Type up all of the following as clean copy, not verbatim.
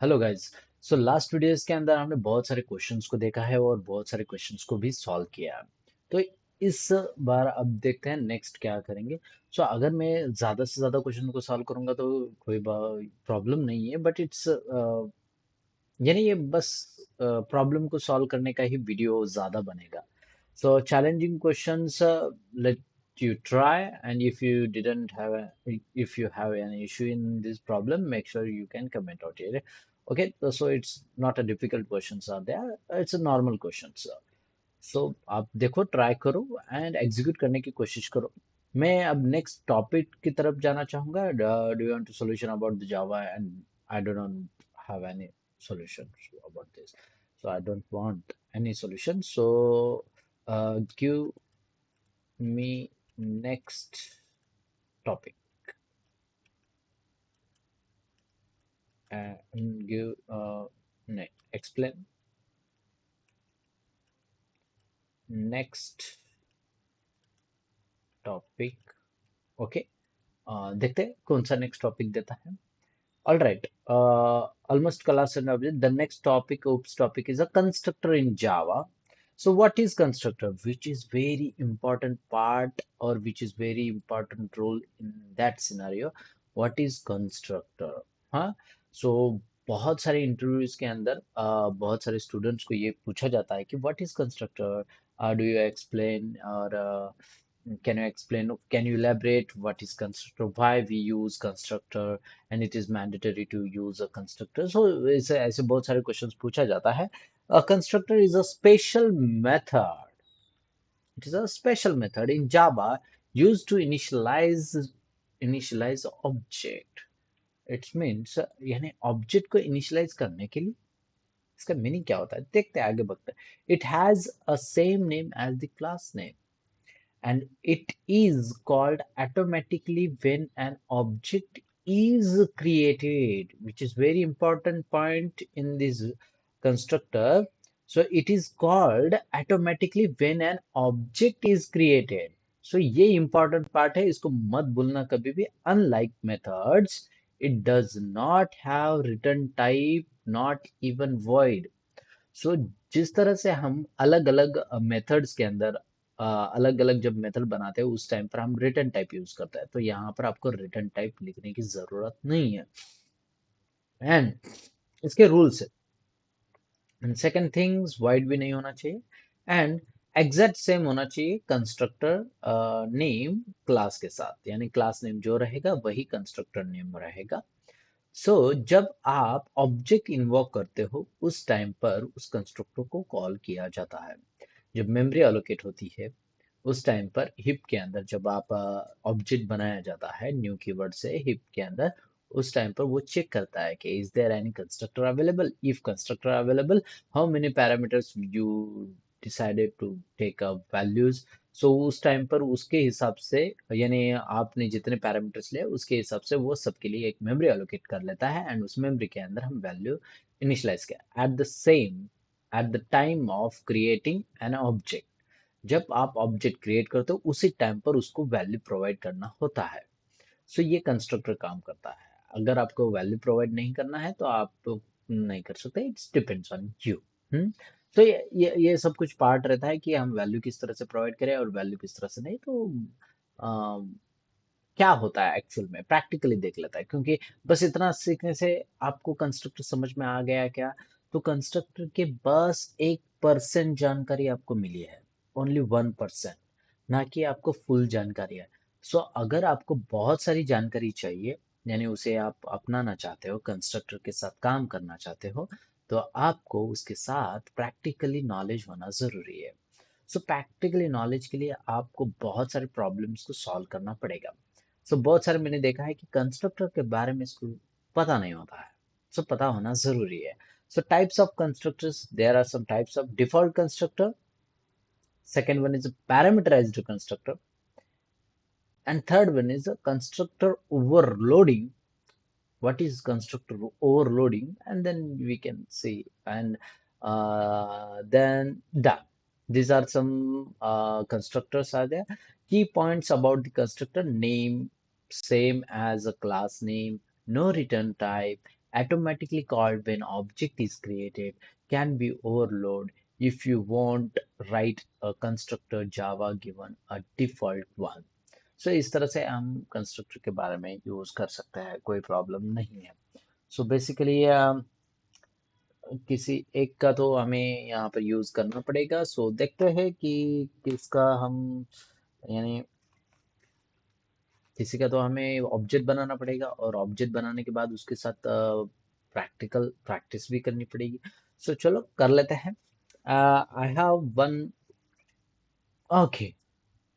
Hello guys. So last videos के अंदर हमने बहुत सारे क्वेश्चंस को देखा है और बहुत सारे क्वेश्चंस को भी सॉल्व किया है। तो इस बार अब देखते हैं नेक्स्ट क्या करेंगे। सो अगर मैं ज़्यादा से ज़्यादा क्वेश्चन को सॉल्व करूंगा तो कोई प्रॉब्लम नहीं है, बट इट्स यानी ये बस प्रॉब्लम को सॉल्व करने का ही वीडियो ज़्यादा बनेगा। सो challenging questions, let you try, and if you have an issue in this problem, make sure you can comment out here. Okay, so it's not a difficult questions are there, it's a normal questions. So आप देखो, try करो and execute करने की कोशिश करो। मैं अब next topic की तरफ जाना चाहूंगा। Do you want to solution about the Java? And I don't have any solutions about this, so I don't want any solution. So give me next topic and give explain next topic. Okay, देखते हैं कौन सा next topic देता है। All right. Almost class and object. The next topic, oops, topic is a constructor in Java. So what is constructor? Which is very important part, or which is very important role in that scenario? What is constructor? हाँ, so बहुत सारे interviews के अंदर बहुत सारे students को ये पूछा जाता है कि what is constructor, do you explain, और can you explain, can you elaborate what is constructor, why we use constructor, and it is mandatory to use a constructor. So ऐसे ऐसे बहुत सारे क्वेश्चंस पूछा जाता है। A constructor is a special method. It is a special method in Java used to initialize object. It means यानी object को initialize करने के लिए इसका मीनिंग क्या होता है, देखते हैं, आगे बढ़ते हैं। It has a same name as the class name, and it is called automatically when an object is created, which is very important point in this constructor. So it is called automatically when an object is created. So ये important part है, इसको मत भूलना कभी भी। Unlike methods, it does not have return type, not even void. सो जिस तरह से हम अलग अलग मेथड्स के अंदर अलग अलग जब मेथड बनाते हैं उस टाइम पर हम रिटर्न टाइप यूज करते हैं, तो यहाँ पर आपको रिटर्न टाइप लिखने की जरूरत नहीं है। एंड इसके रूल्स है। एंड सेकंड थिंग्स, वाइड भी नहीं होना चाहिए, एंड एग्जैक्ट सेम होना चाहिए कंस्ट्रक्टर नेम क्लास के साथ, यानी क्लास नेम जो रहेगा वही कंस्ट्रक्टर नेम रहेगा। सो जब आप ऑब्जेक्ट इन्वोक करते हो उस टाइम पर उस कंस्ट्रक्टर को कॉल किया जाता है। जब मेमोरी एलोकेट होती है उस टाइम पर हिप के अंदर जब आप ऑब्जेक्ट बनाया जाता है न्यू कीवर्ड से हिप के अंदर, उस टाइम पर वो चेक करता है कि is there any constructor available. If constructor available, how many parameters you decided to take up values. So उस टाइम पर उसके हिसाब से, यानी आपने जितने पैरामीटर्स लिए उसके हिसाब से वो सबके लिए एक मेमोरी एलोकेट कर लेता है, एंड उस मेमोरी के अंदर हम वैल्यू इनिशियलाइज किया eight the same at the time of creating an object. जब आप ऑब्जेक्ट क्रिएट करते हो उसी टाइम पर उसको वैल्यू प्रोवाइड करना होता है। सो ये कंस्ट्रक्टर काम करता है। अगर आपको वैल्यू प्रोवाइड नहीं करना है तो आप तो नहीं कर सकते, इट्स डिपेंड्स ऑन यू। तो ये सब कुछ पार्ट रहता है कि हम वैल्यू किस तरह से प्रोवाइड करें और वैल्यू किस तरह से नहीं। तो क्या होता है एक्चुअल में प्रैक्टिकली देख लेता है, क्योंकि बस इतना सीखने से आपको कंस्ट्रक्टर समझ में आ गया क्या? तो कंस्ट्रक्टर के बस 1% जानकारी आपको मिली है, ओनली 1%, ना कि आपको फुल जानकारी है। सो अगर आपको बहुत सारी जानकारी चाहिए, यानी उसे आप अपनाना चाहते हो, कंस्ट्रक्टर के साथ काम करना चाहते हो, तो आपको उसके साथ प्रैक्टिकली नॉलेज होना जरूरी है। सो प्रैक्टिकली नॉलेज के लिए आपको बहुत सारे प्रॉब्लम्स को सॉल्व करना पड़ेगा। सो बहुत सारे मैंने देखा है कि कंस्ट्रक्टर के बारे में इसको पता नहीं होता है। सो पता होना जरूरी है। So types of constructors, there are some types of default constructor, second one is a parameterized constructor, and third one is a constructor overloading. What is constructor overloading? And then we can see, and then done. These are some constructors are there. Key points about the constructor: name same as a class name, no return type, automatically called when object is created, can be overloaded if you won't write a constructor Java given a default one. So इस तरह से हम constructor के बारे में use कर सकते हैं, कोई प्रॉब्लम नहीं है. सो बेसिकली किसी एक का तो हमें यहाँ पर यूज करना पड़ेगा. सो देखते हैं कि किसका हम, यानी किसी का तो हमें ऑब्जेक्ट बनाना पड़ेगा, और ऑब्जेक्ट बनाने के बाद उसके साथ प्रैक्टिकल प्रैक्टिस भी करनी पड़ेगी. सो चलो कर लेते हैं. I have one. Okay,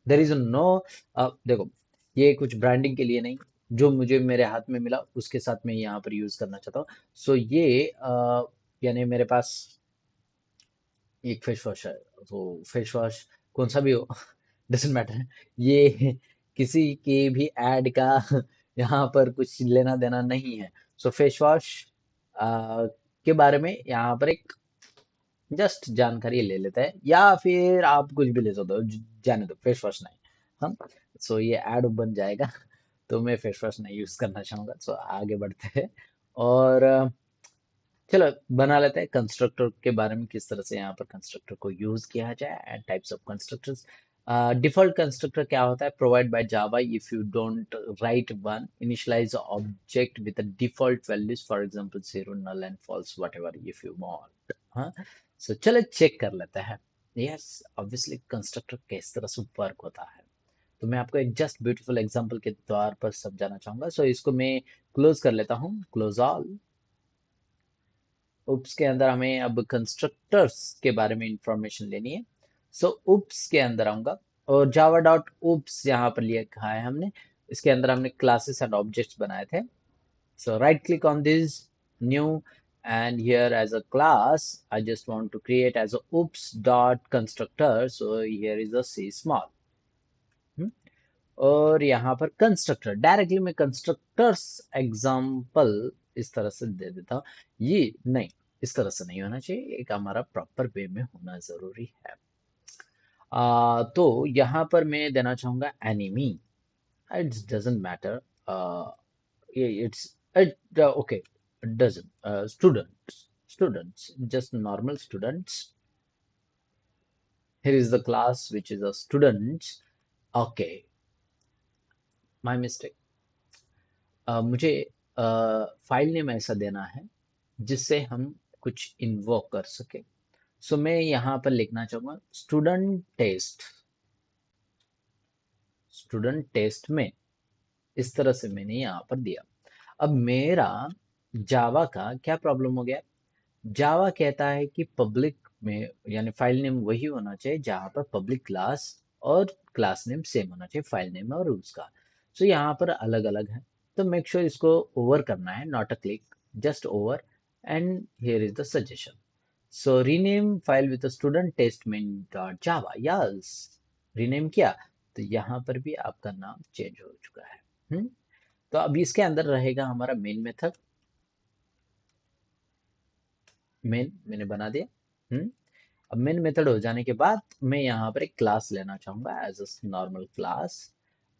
there is no. देखो, ये कुछ ब्रांडिंग के लिए नहीं, जो मुझे मेरे हाथ में मिला उसके साथ मैं यहाँ पर यूज करना चाहता हूँ. सो ये यानी मेरे पास एक फेस वॉश है. तो फेस वॉश कौन सा भी हो डजेंट मैटर. ये किसी के भी एड का यहाँ पर कुछ लेना देना नहीं है. सो फेस वॉश के बारे में यहाँ पर एक जस्ट जानकारी ले लेते हैं, या फिर आप कुछ भी ले सकते हो, जाने दो, फेस वॉश नहीं. हम, सो ये ऐड बन जाएगा. तो मैं फेस वॉश नहीं यूज करना चाहूंगा. सो आगे बढ़ते हैं, और चलो बना लेते हैं कंस्ट्रक्टर के बारे में, किस तरह से यहाँ पर कंस्ट्रक्टर को यूज किया जाए and types of constructors. Default constructor क्या होता है? Provide by Java if you don't write one, initialise object with default values, for example 0, null and false, whatever if you want. हाँ, सो चलो चेक कर लेते हैं. यस, ऑब्वियसली कंस्ट्रक्टर किस तरह से वर्क होता है, तो मैं आपको एक जस्ट ब्यूटीफुल एग्जांपल के द्वार पर समझाना चाहूंगा. सो इसको मैं क्लोज कर लेता हूँ, क्लोज ऑल. उप्स के अंदर हमें अब कंस्ट्रक्टर्स के बारे में इंफॉर्मेशन लेनी है. सो उप्स के अंदर आऊंगा, और जावा डॉट उप्स यहाँ पर लिखा है हमने. इसके अंदर हमने क्लासेस एंड ऑब्जेक्ट्स बनाए थे. So right click on this, new, and here as a class I just want to create as a oops dot constructor. So here is a c small. और यहाँ पर कंस्ट्रक्टर डायरेक्टली मैं constructors example इस तरह से दे देता हूँ. ये नहीं, इस तरह से नहीं होना चाहिए, एक हमारा प्रॉपर वे में होना जरूरी है. तो यहाँ पर मैं देना चाहूंगा enemy. It's doesn't matter. It's okay, doesn't. Students, just normal students. Here is the class which is a students. Okay, my mistake. मुझे फाइल नेम ऐसा देना है जिससे हम कुछ इन्वोक कर सके. सो मैं यहाँ पर लिखना चाहूंगा स्टूडेंट टेस्ट. स्टूडेंट टेस्ट में इस तरह से मैंने यहाँ पर दिया. अब मेरा जावा का क्या प्रॉब्लम हो गया? जावा कहता है कि पब्लिक में, यानी फाइल नेम वही होना चाहिए जहां पर पब्लिक क्लास और क्लास नेम सेम होना चाहिए, फाइल नेम और उसका. सो यहाँ पर अलग अलग है. तो मेक श्योर इसको ओवर करना है, not a click, just over. And here is the suggestion. So rename file with student test main dot Java. Yes, rename किया, तो यहाँ पर भी आपका नाम चेंज हो चुका है. तो अब इसके अंदर रहेगा हमारा मेन मेथड. मेन मैंने बना दिया. अब मेन मेथड हो जाने के बाद मैं यहाँ पर एक क्लास लेना चाहूंगा as a normal class,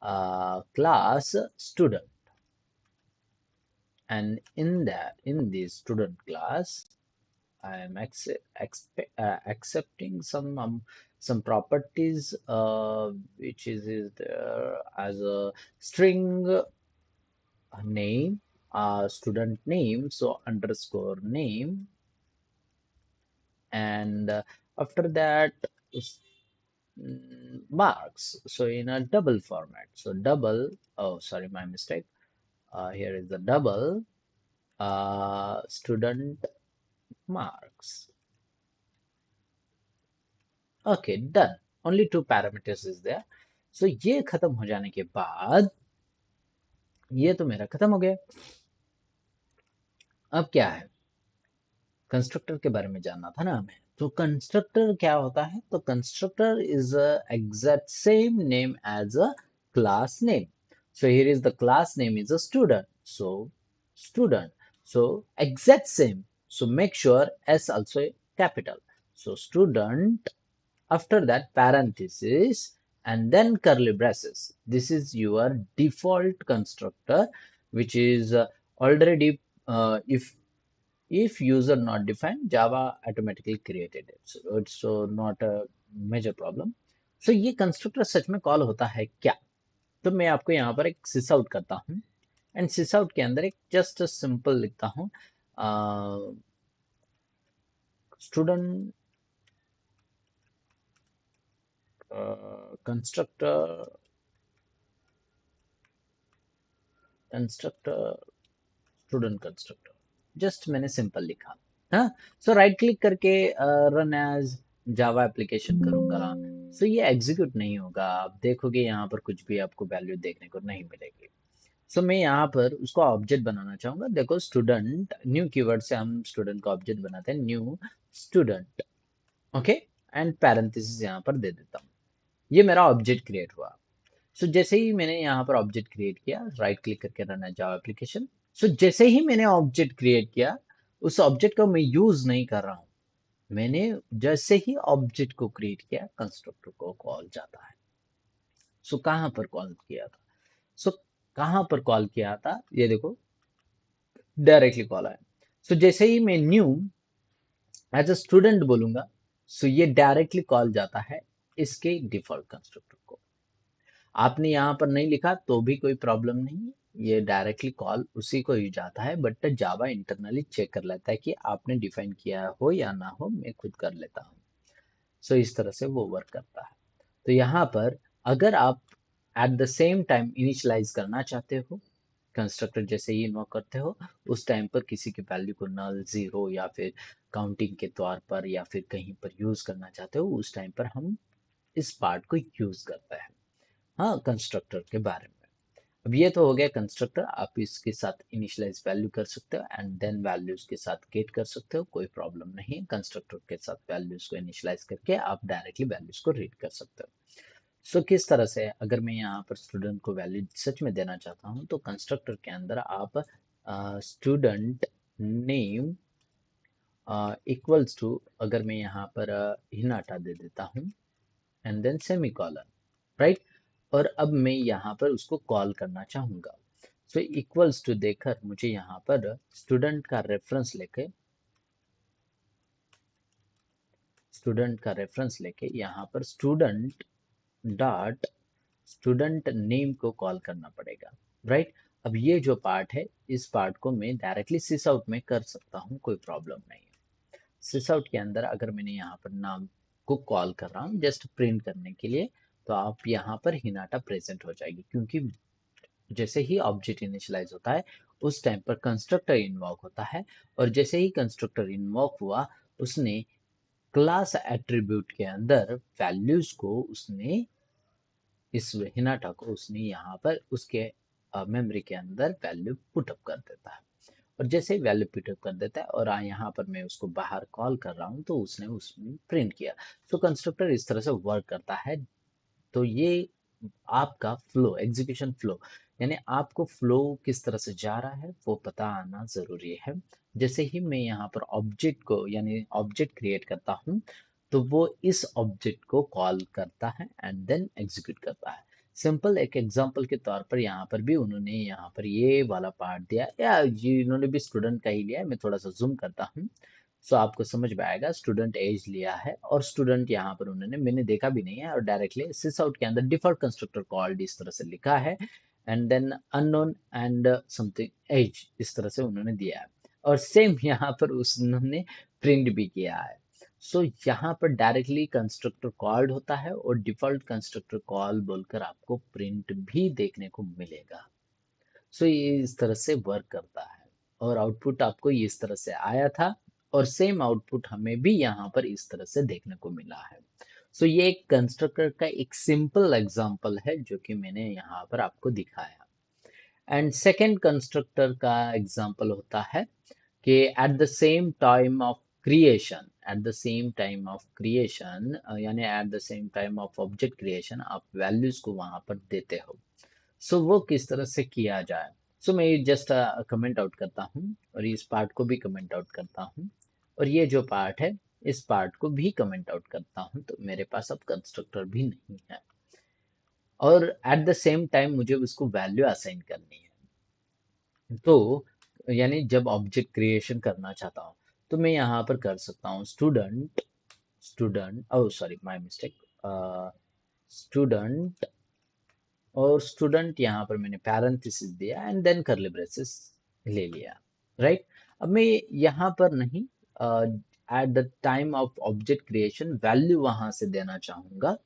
class student. and in this student class I am accepting some properties which is there as a string name, student name, so underscore name, and after that marks, so in a double format. So double, oh sorry, my mistake. Here is the double student marks. Okay, done. Only two parameters is there. So ये खत्म हो जाने के बाद ये तो मेरा खत्म हो गया. अब क्या है? कंस्ट्रक्टर के बारे में जानना था ना हमें. तो कंस्ट्रक्टर क्या होता है? तो constructor is exact same name as a class name. So here is the class name is a student. So student. So exact same. So make sure S also capital. So student, after that parenthesis, and then curly braces. This is your default constructor which is already if user not defined, Java automatically created it. So it's not a major problem. So ये constructor सच में call होता है क्या? तो मैं आपको यहाँ पर एक सिस आउट करता हूँ, एंड सिस आउट के अंदर एक जस्ट सिंपल लिखता हूँ, student constructor constructor student constructor, just मैंने सिंपल लिखा। हाँ, सो राइट क्लिक करके रन एज जावा एप्लीकेशन करूंगा, सो ये एग्जीक्यूट नहीं होगा। आप देखोगे यहाँ पर कुछ भी आपको वैल्यू देखने को नहीं मिलेगी। सो मैं यहाँ पर उसको ऑब्जेक्ट बनाना चाहूंगा। देखो स्टूडेंट, न्यू कीवर्ड से हम स्टूडेंट का ऑब्जेक्ट बनाते हैं, new student, okay, and parenthesis यहाँ पर दे देता हूँ। ये मेरा ऑब्जेक्ट क्रिएट हुआ। सो जैसे ही मैंने यहाँ पर ऑब्जेक्ट क्रिएट किया, राइट क्लिक करके रन एज जावा एप्लीकेशन। सो जैसे ही मैंने ऑब्जेक्ट क्रिएट किया, उस ऑब्जेक्ट को मैं यूज नहीं कर रहा हूँ, मैंने जैसे ही ऑब्जेक्ट को क्रिएट किया, कंस्ट्रक्टर को कॉल जाता है। सो कहाँ पर कॉल किया था? सो कहाँ पर कॉल किया था, ये देखो, डायरेक्टली कॉल आया। सो जैसे ही मैं न्यू एज अ स्टूडेंट बोलूंगा, सो ये डायरेक्टली कॉल जाता है इसके डिफॉल्ट कंस्ट्रक्टर को। आपने यहाँ पर नहीं लिखा तो भी कोई प्रॉब्लम नहीं है, ये डायरेक्टली कॉल उसी को ही जाता है, बट जावा इंटरनली चेक कर लेता है कि आपने डिफाइन किया हो या ना हो, मैं खुद कर लेता हूँ। सो इस तरह से वो वर्क करता है। तो यहाँ पर अगर आप at the same time initialise करना चाहते हो, कंस्ट्रक्टर जैसे ही इन्वोक करते हो, उस टाइम पर किसी की वैल्यू को नल, जीरो या फिर काउंटिंग के तौर पर या फिर कहीं पर यूज करना चाहते हो, उस टाइम पर हम इस पार्ट को यूज करते हैं। हाँ, कंस्ट्रक्टर के बारे में। अब ये तो हो गया कंस्ट्रक्टर, आप इसके साथ इनिशियलाइज वैल्यू कर सकते हो एंड देन वैल्यूज के साथ गेट कर सकते हो, कोई प्रॉब्लम नहीं है। कंस्ट्रक्टर के साथ वैल्यूज को इनिशियलाइज करके आप डायरेक्टली वैल्यूज को रीड कर सकते हो। सो किस तरह से, अगर मैं यहाँ पर स्टूडेंट को वैल्यू सच में देना चाहता हूँ, तो कंस्ट्रक्टर के अंदर आप स्टूडेंट नेम इक्वल्स टू, अगर मैं यहाँ पर हिनाटा दे देता हूँ and then semicolon, right. और अब मैं यहाँ पर उसको कॉल करना चाहूंगा। सो इक्वल्स टू देकर मुझे यहाँ पर स्टूडेंट का रेफरेंस लेके यहाँ पर स्टूडेंट डॉट स्टूडेंट नेम को कॉल करना पड़ेगा, राइट। अब ये जो पार्ट है, इस पार्ट को मैं डायरेक्टली सिस आउट में कर सकता हूँ, कोई प्रॉब्लम नहीं है। सिस आउट के अंदर अगर मैंने यहाँ पर नाम को कॉल कर रहा हूँ जस्ट प्रिंट करने के लिए, तो आप यहाँ पर हिनाटा प्रेजेंट हो जाएगी, क्योंकि जैसे ही ऑब्जेक्ट इनिशियलाइज होता है उस टाइम पर कंस्ट्रक्टर इन्वॉक होता है, और जैसे ही कंस्ट्रक्टर इन्वॉक हुआ, उसने क्लास एट्रीब्यूट के अंदर वैल्यूज को उसने, इस हिनाटा को उसने यहाँ पर उसके मेमोरी के अंदर वैल्यू पुटअप कर देता है। और जैसे ही वैल्यू पुटअप कर देता है और यहाँ पर मैं उसको बाहर कॉल कर रहा हूँ, तो उसने उसमें प्रिंट किया। सो कंस्ट्रक्टर इस तरह से वर्क करता है। तो ये आपका फ्लो, एग्जीक्यूशन फ्लो, यानी आपको फ्लो किस तरह से जा रहा है वो पता आना जरूरी है। जैसे ही मैं यहाँ पर ऑब्जेक्ट को, यानी ऑब्जेक्ट क्रिएट करता हूँ, तो वो इस ऑब्जेक्ट को कॉल करता है एंड देन एग्जीक्यूट करता है। सिंपल एक एग्जांपल के तौर पर यहाँ पर भी उन्होंने यहाँ पर ये वाला पार्ट दिया, या ये इन्होंने भी स्टूडेंट का ही लिया है। मैं थोड़ा सा जूम करता हूँ, सो आपको समझ में आएगा। स्टूडेंट एज लिया है और स्टूडेंट यहाँ पर उन्होंने, मैंने देखा भी नहीं है, और डायरेक्टली सिस आउट के अंदर डिफॉल्ट कंस्ट्रक्टर कॉल्ड इस तरह से लिखा है, and then unknown and something as, इस तरह से उन्होंने दिया है। और सेम यहाँ पर उन्होंने प्रिंट भी किया है। सो यहाँ पर डायरेक्टली कंस्ट्रक्टर कॉल्ड होता है और डिफॉल्ट कंस्ट्रक्टर कॉल बोलकर आपको प्रिंट भी देखने को मिलेगा। सो ये इस तरह से वर्क करता है, और आउटपुट आपको इस तरह से आया था, और सेम आउटपुट हमें भी यहाँ पर इस तरह से देखने को मिला है। सो ये एक कंस्ट्रक्टर का एक सिंपल एग्जांपल है जो कि मैंने यहाँ पर आपको दिखाया। एंड सेकंड कंस्ट्रक्टर का एग्जांपल होता है कि at the same time of creation, यानी at the same time of object creation आप वैल्यूज को वहां पर देते हो। सो वो किस तरह से किया जाए? सो मैं जस्ट कमेंट आउट करता हूँ, और इस पार्ट को भी कमेंट आउट करता हूँ, और ये जो पार्ट है इस पार्ट को भी कमेंट आउट करता हूँ, तो मेरे पास अब कंस्ट्रक्टर भी नहीं है, और एट द सेम टाइम मुझे उसको वैल्यू असाइन करनी है। तो यानी जब ऑब्जेक्ट क्रिएशन करना चाहता हूँ तो मैं यहाँ पर कर सकता हूँ student student oh sorry my mistake student और स्टूडेंट यहाँ पर मैंने पैरेंथेसिस दिया एंड देन कर्ली ब्रेसेस ले लिया, राइट। अब मैं यहाँ पर नहीं, at the time of object creation value वहां से देना चाहूंगा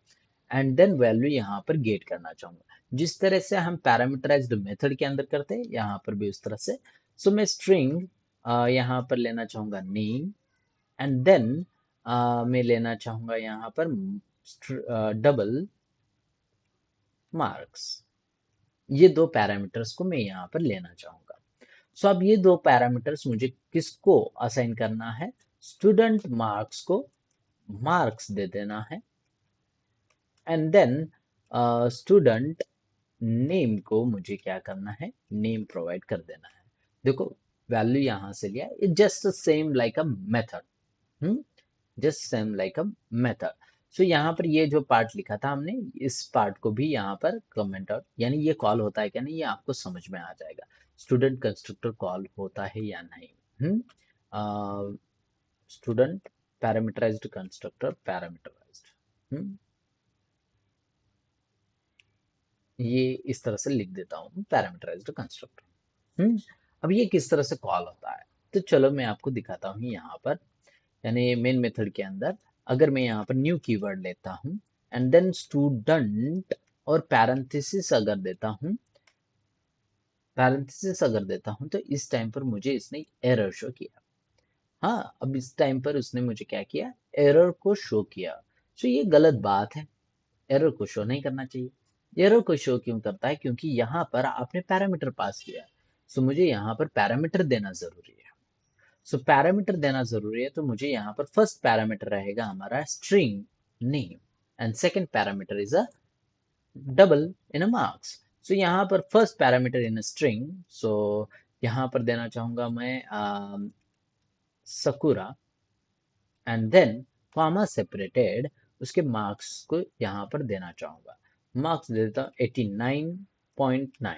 एंड देन वैल्यू यहाँ पर गेट करना चाहूंगा, जिस तरह से हम पैरामीटराइज्ड मेथड के अंदर करते हैं यहाँ पर भी उस तरह से। सो मैं स्ट्रिंग यहाँ पर लेना चाहूंगा नेम एंड देन मैं लेना चाहूंगा यहाँ पर डबल मार्क्स। ये दो पैरामीटर्स को मैं यहाँ पर लेना चाहूंगा। सो अब ये दो पैरामीटर्स मुझे किसको असाइन करना है, स्टूडेंट मार्क्स को मार्क्स दे देना है एंड देन स्टूडेंट नेम को मुझे क्या करना है, नेम प्रोवाइड कर देना है। देखो वैल्यू यहां से लिया, it just same like a method, just same like a method. So यहाँ पर ये जो पार्ट लिखा था हमने, इस पार्ट को भी यहाँ पर कमेंट आउट, यानी ये कॉल होता है क्या नहीं, ये आपको समझ में आ जाएगा। स्टूडेंट कंस्ट्रक्टर कॉल होता है या नहीं, स्टूडेंट पैरामीटराइज्ड कंस्ट्रक्टर पैरामीटराइज्ड, ये इस तरह से लिख देता हूँ पैरामीटराइज्ड कंस्ट्रक्टर। अब ये किस तरह से कॉल होता है, तो चलो मैं आपको दिखाता हूँ यहाँ पर। यानी मेन मेथड के अंदर अगर मैं यहाँ पर न्यू कीवर्ड लेता हूँ एंड देन स्टूडेंट और पैरेंथेसिस अगर देता हूँ, तो इस टाइम पर मुझे इसने एरर शो किया। हाँ, अब इस टाइम पर उसने मुझे क्या किया, एरर को शो किया। तो ये गलत बात है, एरर को शो नहीं करना चाहिए। एरर को शो क्यों करता है, क्योंकि यहाँ पर आपने पैरामीटर पास किया, सो मुझे यहाँ पर पैरामीटर देना जरूरी है। सो पैरामीटर देना जरूरी है, तो मुझे यहाँ पर फर्स्ट पैरामीटर रहेगा हमारा string name and second parameter is a double in a marks. So यहाँ पर first parameter in a string, so यहाँ पर देना चाहूंगा मैं Sakura and then comma separated, उसके मार्क्स को यहाँ पर देना चाहूंगा। मार्क्स दे देता हूँ 89.9,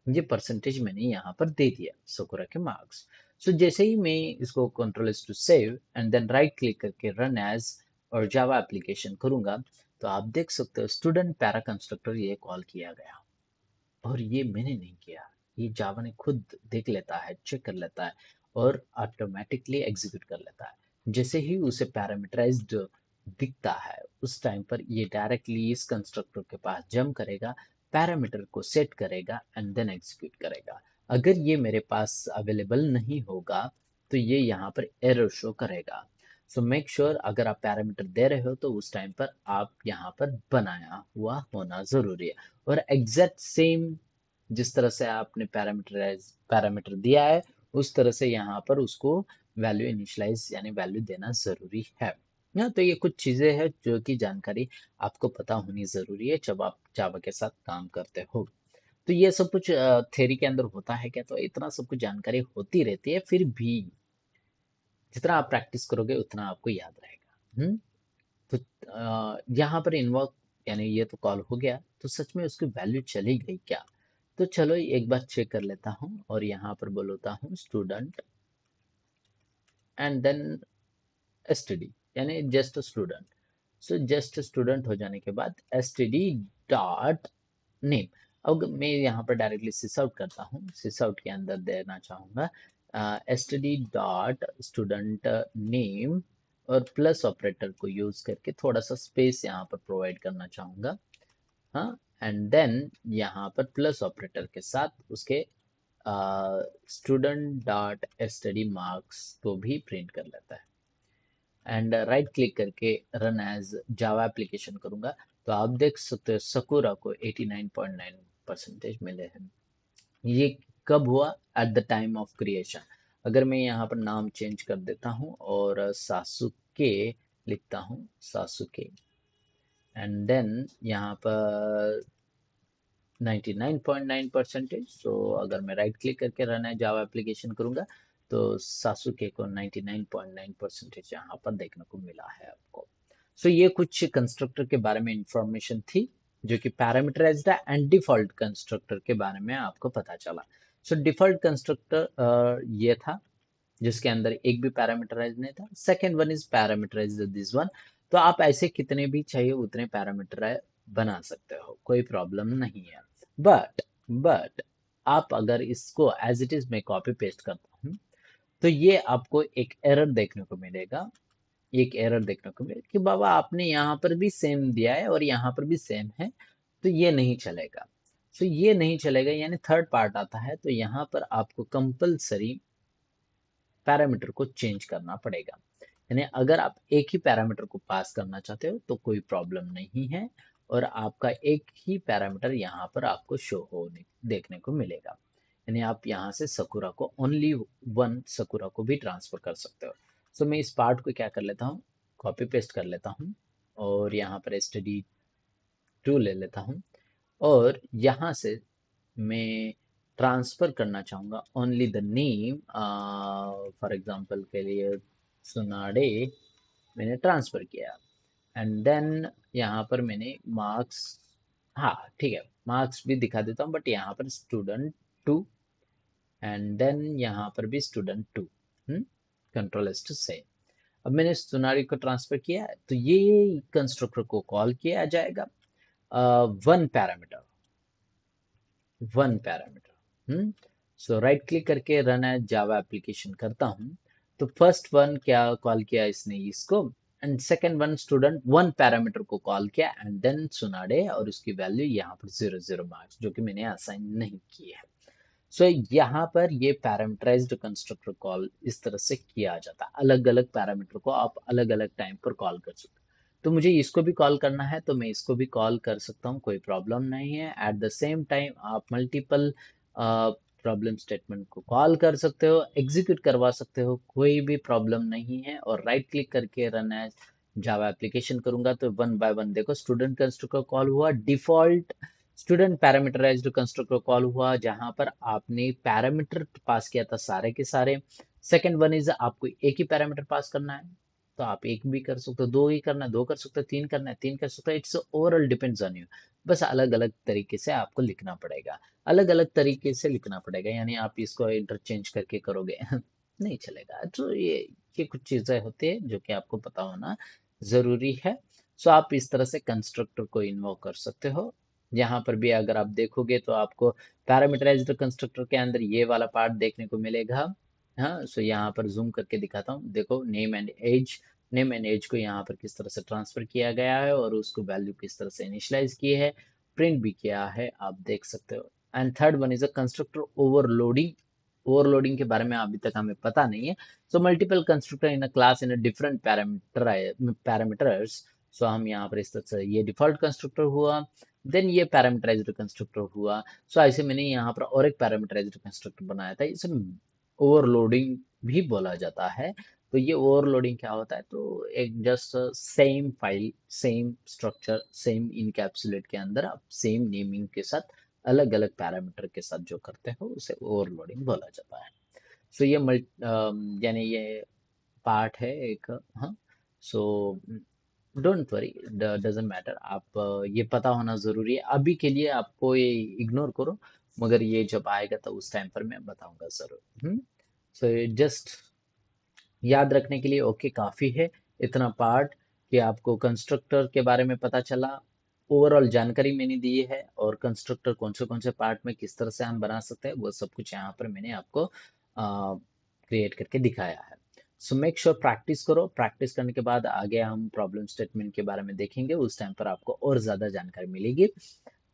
ये परसेंटेज मैंने यहाँ पर दे दिया सकुरा के मार्क्स। सो जैसे ही मैं इसको control S to save and then right click करके रन एज और जावा एप्लीकेशन करूंगा, तो आप देख सकते हो स्टूडेंट पैरा कंस्ट्रक्टर ये कॉल किया गया, और ये मैंने नहीं किया, ये जावा ने खुद देख लेता है, चेक कर लेता है और ऑटोमेटिकली एग्जीक्यूट कर लेता है। जैसे ही उसे पैरामीटराइज्ड दिखता है उस टाइम पर ये डायरेक्टली इस कंस्ट्रक्टर के पास जंप करेगा, पैरामीटर को सेट करेगा एंड देन एग्जीक्यूट करेगा। अगर ये मेरे पास अवेलेबल नहीं होगा तो ये यहाँ पर एरर शो करेगा। सो मेक श्योर अगर आप पैरामीटर दे रहे हो तो उस टाइम पर आप यहाँ पर बनाया हुआ होना जरूरी है, और एग्जैक्ट सेम जिस तरह से आपने पैरामीटर दिया है उस तरह से यहाँ पर उसको वैल्यू इनिशियलाइज यानी वैल्यू देना जरूरी है। ना तो ये कुछ चीजें हैं जो कि जानकारी आपको पता होनी जरूरी है जब आप जावा के साथ काम करते हो। तो ये सब कुछ थ्योरी के अंदर होता है क्या, तो इतना सब कुछ जानकारी होती रहती है, फिर भी जितना आप प्रैक्टिस करोगे उतना आपको याद रहेगा। तो यहाँ पर इन्वॉल्व यानी ये तो कॉल हो गया, तो सच में उसकी वैल्यू चली गई क्या, तो चलो एक बार चेक कर लेता हूँ और यहाँ पर बोलता हूँ स्टूडेंट एंड देन एसटीडी यानी just student. So just student हो जाने के बाद एसटीडी डॉट नेम। अब मैं यहाँ पर डायरेक्टली सिस आउट करता हूँ, सिस आउट के अंदर देना चाहूंगा एसटीडी डॉट स्टूडेंट नेम और प्लस ऑपरेटर को यूज करके थोड़ा सा स्पेस यहाँ पर प्रोवाइड करना चाहूंगा। हाँ, एंड देन यहाँ पर प्लस ऑपरेटर के साथ उसके स्टूडेंट डॉट एसटीडी मार्क्स को भी प्रिंट कर लेता है एंड राइट क्लिक करके रन एज जावा एप्लीकेशन करूंगा, तो आप देख सकते हो सकुरा को 89.9 परसेंटेज मिले हैं। ये कब हुआ, at the time of creation. अगर मैं यहाँ पर नाम चेंज कर देता हूँ और सासुके लिखता हूँ, सासुके एंड देन यहाँ पर 99.9 परसेंटेज। सो अगर मैं राइट क्लिक करके रन है जावा एप्लीकेशन करूंगा तो सासुके को 99.9 परसेंटेज यहाँ पर देखने को मिला है आपको। सो ये कुछ कंस्ट्रक्टर के बारे में इंफॉर्मेशन थी जो कि पैरामीटराइज्ड है एंड डिफॉल्ट कंस्ट्रक्टर के बारे में आपको पता चला। सो डिफॉल्ट कंस्ट्रक्टर ये था जिसके अंदर एक भी पैरामीटराइज नहीं था। Second one is parameterise this one. तो आप ऐसे कितने भी चाहिए उतने पैरामीटर बना सकते हो, कोई प्रॉब्लम नहीं है। बट आप अगर इसको एज इट इज मैं कॉपी पेस्ट करता हूँ तो ये आपको एक एरर देखने को मिलेगा। एक एरर देखने को मिलेगा कि बाबा आपने यहाँ पर भी सेम दिया है और यहाँ पर भी सेम है, तो ये नहीं चलेगा। तो ये नहीं चलेगा यानी थर्ड पार्ट आता है, तो यहाँ पर आपको कंपलसरी पैरामीटर को चेंज करना पड़ेगा। यानी अगर आप एक ही पैरामीटर को पास करना चाहते हो तो कोई प्रॉब्लम नहीं है, और आपका एक ही पैरामीटर यहाँ पर आपको शो होने देखने को मिलेगा। यानी आप यहाँ से सकुरा को ओनली वन सकुरा को भी ट्रांसफर कर सकते हो। सो मैं इस पार्ट को क्या कर लेता हूँ, कॉपी पेस्ट कर लेता हूँ और यहाँ पर std2 ले लेता हूँ, और यहाँ से मैं ट्रांसफर करना चाहूँगा only the name. For example के लिए सुनाडे मैंने ट्रांसफर किया, एंड देन यहाँ पर मैंने मार्क्स, हाँ ठीक है, मार्क्स भी दिखा देता हूँ, बट यहाँ पर student2, एंड देन यहाँ पर भी student2, कंट्रोल एस टू से। अब मैंने सुनारी को ट्रांसफर किया है, तो ये कंस्ट्रक्टर को कॉल किया जाएगा वन पैरामीटर, सो राइट क्लिक करके रन एज जावा एप्लीकेशन करता हूँ। तो फर्स्ट वन क्या कॉल किया इसने, इसको, and second one student one parameter को कॉल किया, एंड देन सुनाडे, और उसकी वैल्यू यहाँ पर 0 0 मार्क्स, जो कि मैंने असाइन नहीं की है। सो यहाँ पर ये पैरामीटराइज्ड कंस्ट्रक्टर कॉल इस तरह से किया जाता है। अलग अलग पैरामीटर को आप अलग अलग टाइम पर कॉल कर सकते हो। तो मुझे इसको भी कॉल करना है तो मैं इसको भी कॉल कर सकता हूँ, कोई प्रॉब्लम नहीं है। एट द सेम टाइम आप मल्टीपल प्रॉब्लम स्टेटमेंट को कॉल कर सकते हो, एग्जीक्यूट करवा सकते हो, कोई भी प्रॉब्लम नहीं है। और राइट क्लिक करके रन एज जावा एप्लीकेशन करूंगा तो वन बाय वन देखो स्टूडेंट कंस्ट्रक्टर कॉल हुआ, default student parameterised constructor call हुआ, जहां पर आपने पैरामीटर पास किया था सारे के सारे। सेकंड वन इज आपको एक ही पैरामीटर पास करना है, तो आप एक भी कर सकते हो, दो ही करना है दो कर सकते हो, तीन करना है तीन कर सकते हो। It's overall depends on you. बस अलग अलग तरीके से आपको लिखना पड़ेगा, अलग अलग तरीके से लिखना पड़ेगा, यानी आप इसको इंटरचेंज करके करोगे नहीं चलेगा। तो ये कुछ चीजें होती है जो कि आपको पता होना जरूरी है। सो आप इस तरह से कंस्ट्रक्टर को इन्वोक कर सकते हो। यहाँ पर भी अगर आप देखोगे तो आपको पैरामीटराइज्ड कंस्ट्रक्टर के अंदर ये वाला पार्ट देखने को मिलेगा। हाँ, सो यहाँ पर जूम करके दिखाता हूँ, देखो नेम एंड एज को यहाँ पर किस तरह से ट्रांसफर किया गया है और उसको वैल्यू किस तरह से इनिशियलाइज की है, प्रिंट भी किया है, आप देख सकते हो। And third one is a constructor overloading. Overloading के बारे में अभी तक हमें पता नहीं है। So multiple constructor in a class in a different parameters. So हम यहाँ पर इस तरह से, ये डिफॉल्ट कंस्ट्रक्टर हुआ, देन ये पैरामीटराइज्ड कंस्ट्रक्टर हुआ। सो ऐसे मैंने यहाँ पर और एक पैरामीटराइज्ड कंस्ट्रक्टर बनाया था, इसे ओवरलोडिंग भी बोला जाता है। तो ये ओवरलोडिंग क्या होता है, तो एक just same file, same structure, same encapsulate के अंदर आप सेम नेमिंग के साथ अलग अलग पैरामीटर के साथ जो करते हो उसे ओवरलोडिंग बोला जाता है। सो ये यानी ये पार्ट है एक। हाँ, so don't worry, doesn't matter, आप ये पता होना जरूरी है। अभी के लिए आपको ये इग्नोर करो, मगर ये जब आएगा तो उस टाइम पर मैं बताऊंगा जरूर। सो जस्ट याद रखने के लिए ओके काफी है इतना पार्ट, कि आपको कंस्ट्रक्टर के बारे में पता चला, ओवरऑल जानकारी मैंने दी है, और कंस्ट्रक्टर कौन से पार्ट में किस तरह से हम बना सकते हैं वो सब कुछ यहाँ पर मैंने आपको क्रिएट करके दिखाया है। सो मेक श्योर प्रैक्टिस करो, प्रैक्टिस करने के बाद आगे हम प्रॉब्लम स्टेटमेंट के बारे में देखेंगे, उस टाइम पर आपको और ज़्यादा जानकारी मिलेगी।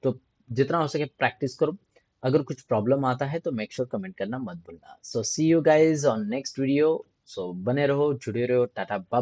तो जितना हो सके प्रैक्टिस करो। अगर कुछ प्रॉब्लम आता है तो मेक श्योर कमेंट करना मत भूलना। So see you guys on next video. So बने रहो, जुड़े रहो, टाटा बाय।